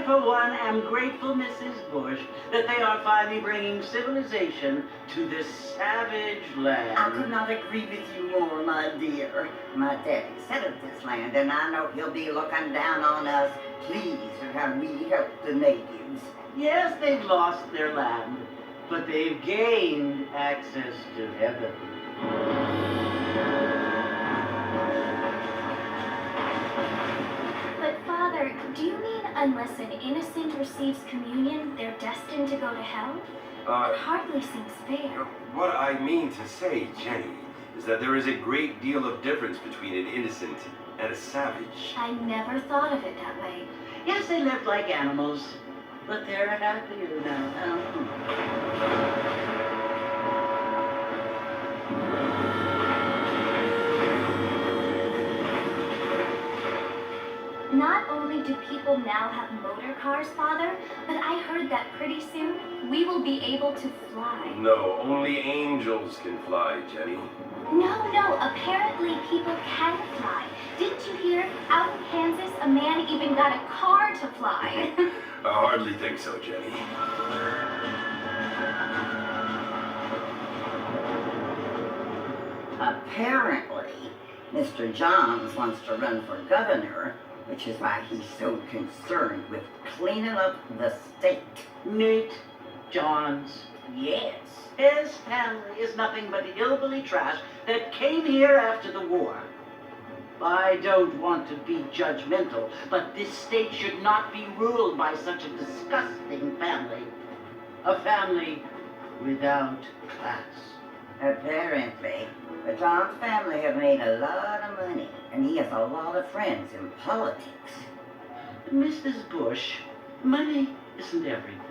For one, am grateful, Mrs. Bush, that they are finally bringing civilization to this savage land. I could not agree with you more, my dear. My daddy settled this land, and I know he'll be looking down on us, pleased at how we help the natives. Yes, they've lost their land, but they've gained access to heaven. Do you mean unless an innocent receives communion, they're destined to go to hell? It hardly seems fair. What I mean to say, Jenny, is that there is a great deal of difference between an innocent and a savage. I never thought of it that way. Yes, they lived like animals, but they're happier now. Not only do people now have motor cars, Father, but I heard that pretty soon we will be able to fly. No, only angels can fly, Jenny. No, apparently people can fly. Didn't you hear? Out in Kansas, a man even got a car to fly. I hardly think so, Jenny. Apparently, Mr. Johns wants to run for governor, which is why he's so concerned with cleaning up the state. Nate Johns, yes. His family is nothing but hillbilly trash that came here after the war. I don't want to be judgmental, but this state should not be ruled by such a disgusting family. A family without class. Apparently, the Johns family have made a lot of money, and he has a lot of friends in politics. Mrs. Bush, money isn't everything.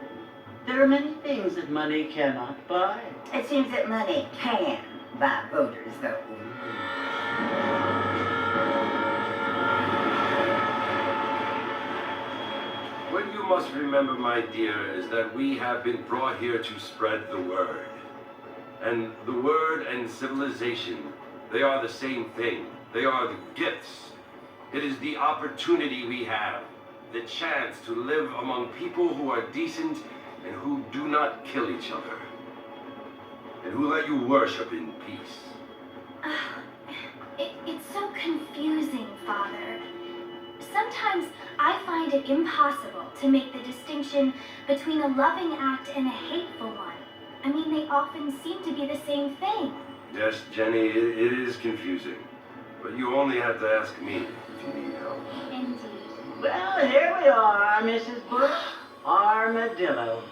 There are many things that money cannot buy. It seems that money can buy voters, though. What you must remember, my dear, is that we have been brought here to spread the word. And the word and civilization, they are the same thing. They are the gifts. It is the opportunity we have, the chance to live among people who are decent and who do not kill each other, and who let you worship in peace. It's so confusing, Father. Sometimes I find it impossible to make the distinction between a loving act and a hateful one. I mean, they often seem to be the same thing. Yes, Jenny, it is confusing. But you only have to ask me if you need help. Indeed. Well, here we are, Mrs. Bush. Armadillo.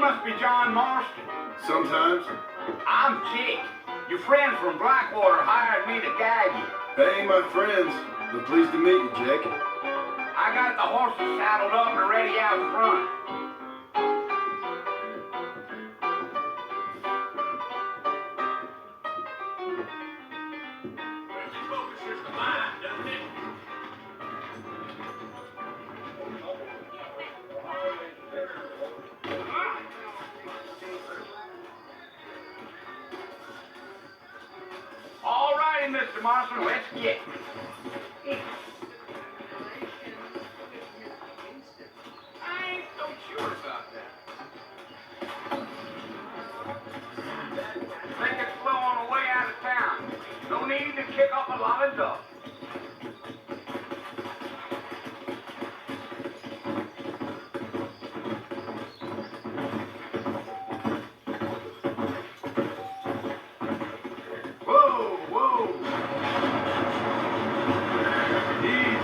must be John Marston. Sometimes. I'm Jake. Your friends from Blackwater hired me to guide you. They ain't my friends, but pleased to meet you, Jake. I got the horses saddled up and ready out front. All righty, Mr. Marston, let's get. I ain't so sure about that. Take it slow on the way out of town. No need to kick up a lot of dust. Whoa, whoa. Easy.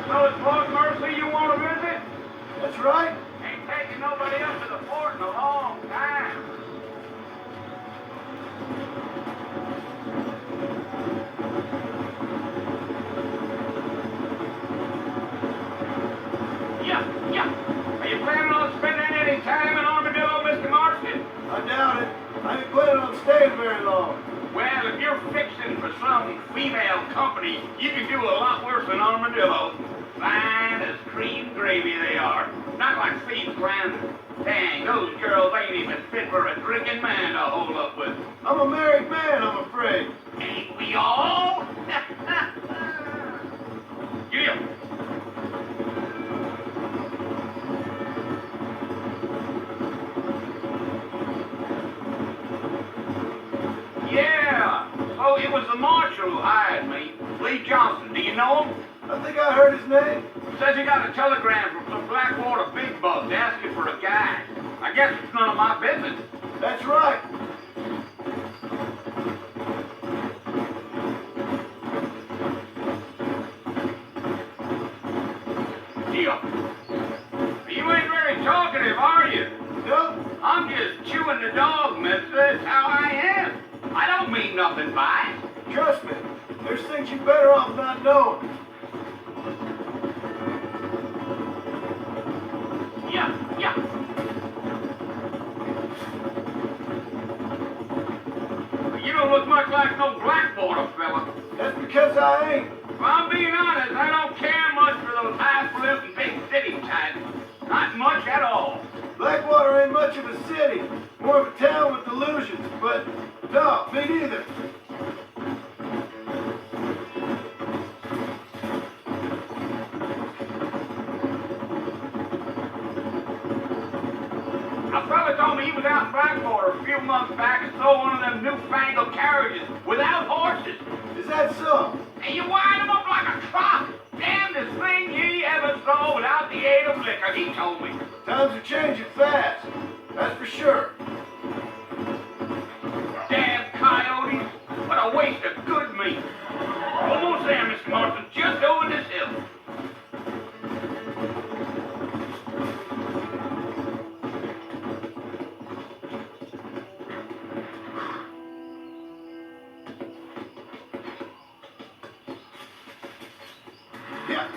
So it's Port Mercy you want to visit? That's right. Ain't taking nobody up to the fort in a long time. Yeah. Are you planning on spending any time in Armadillo, Mr. Marston? I doubt it. I ain't planning on staying very long. Well, if you're fixing for some female company, you can do a lot worse than Armadillo. Fine as cream gravy they are. Not like Steve's Glen. Dang, those girls ain't even fit for a drinking man to hold up with. I'm a married man, I'm afraid. Ain't we all? Yeah. Yeah. So it was the marshal who hired me. Lee Johnson. Do you know him? I think I heard his name. Says he got a telegram from some Blackwater big bugs asking for a guy. I guess it's none of my business. That's right. Deal. You ain't very talkative, are you? Nope. I'm just chewing the dog, mister. That's how I am. I don't mean nothing by it. Trust me. There's things you better off not knowing. Yeah. You don't look much like no Blackwater fella. That's because I ain't. If I'm being honest, I don't care much for those highfalutin big city types. Not much at all. Blackwater ain't much of a city. More of a town with illusions, but no, me neither. A fella told me he was out in Blackwater a few months back and saw one of them newfangled carriages without horses. Is that so? And you wind them up like a truck. Damnedest thing he ever saw without the aid of liquor, he told me. Times are changing fast. That's for sure. Damn coyotes. What a waste of good meat. Almost there, Mr. Marston. Just over this hill. Yeah.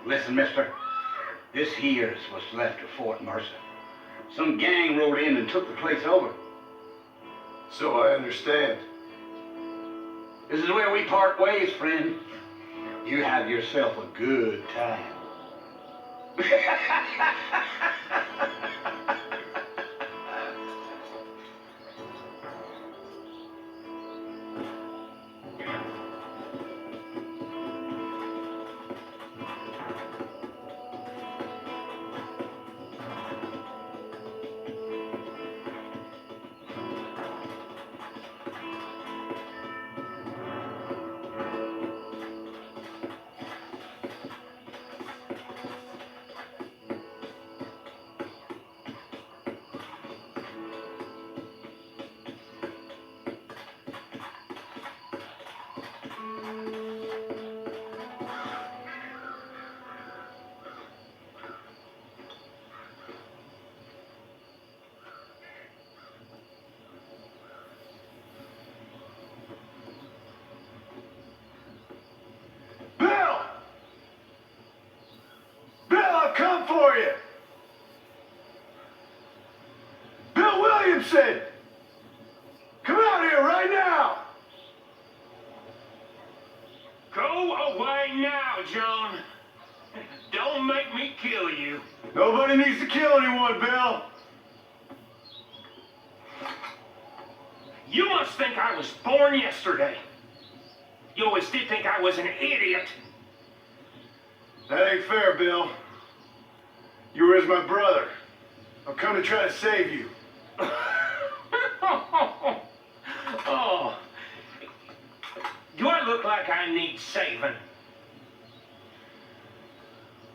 Listen, mister. This here's what's left of Fort Mercer. Some gang rode in and took the place over. So I understand. This is where we part ways, friend. You have yourself a good time. Bill! Bill, I've come for you! Bill Williamson! Come out here right now! Go away now, John. Don't make me kill you. Nobody needs to kill anyone, Bill. You must think I was born yesterday. You always did think I was an idiot. That ain't fair, Bill. You were as my brother. I've come to try to save you. Oh. Do I look like I need saving?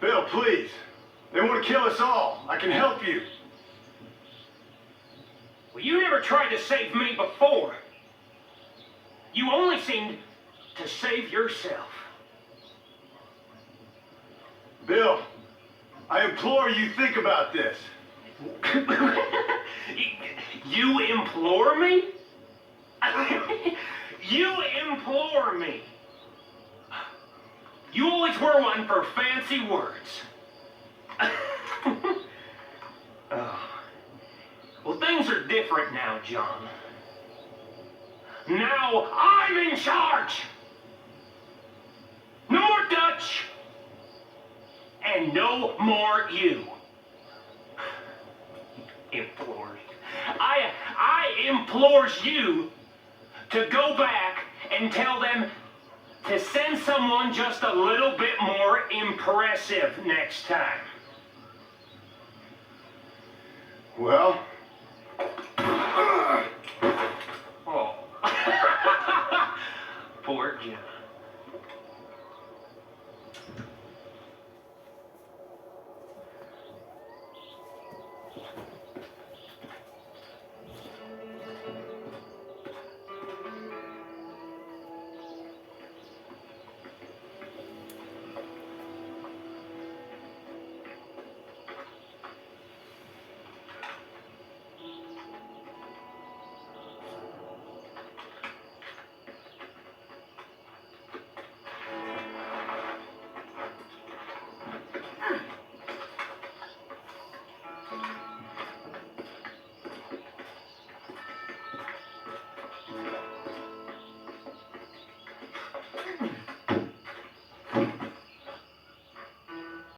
Bill, please. They want to kill us all. I can help you. Well, you never tried to save me before. You only seemed to save yourself. Bill, I implore you, think about this. You implore me? You implore me. You always were one for fancy words. Oh. Well, things are different now, John. Now I'm in charge. No more Dutch. And no more you. Implores. I implores you to go back and tell them to send someone just a little bit more impressive next time. Well, Oh. Poor John.